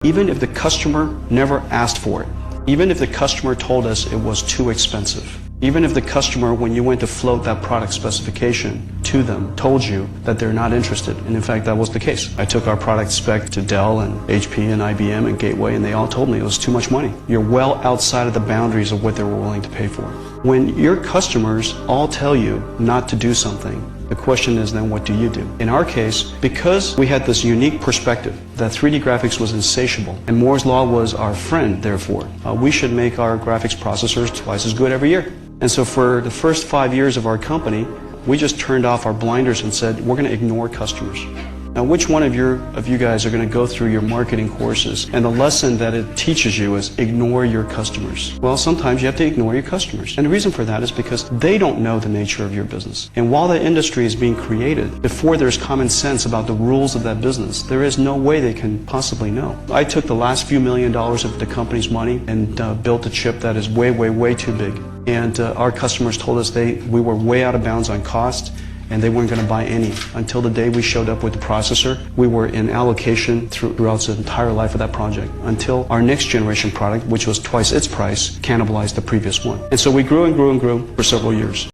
Even if the customer never asked for it, even if the customer told us it was too expensive, even if the customer, when you went to float that product specification to them, told you that they're not interested, and in fact that was the case. I took our product spec to Dell and HP and IBM and Gateway, and they all told me it was too much money. You're well outside of the boundaries of what they were willing to pay for. When your customers all tell you not to do something, the question is then what do you do? In our case, because we had this unique perspective that 3D graphics was insatiable and Moore's Law was our friend, therefore, we should make our graphics processors twice as good every year. And so for the first 5 years of our company, we just turned off our blinders and said, we're going to ignore customers. Now, which one of you guys are going to go through your marketing courses and the lesson that it teaches you is ignore your customers? Well, sometimes you have to ignore your customers. And the reason for that is because they don't know the nature of your business. And while the industry is being created, before there's common sense about the rules of that business, there is no way they can possibly know. I took the last few $1 million of the company's money and built a chip that is way, way, way too big. And our customers told us we were way out of bounds on cost, and they weren't going to buy any. Until the day we showed up with the processor, we were in allocation throughout the entire life of that project, until our next generation product, which was twice its price, cannibalized the previous one. And so we grew and grew and grew for several years.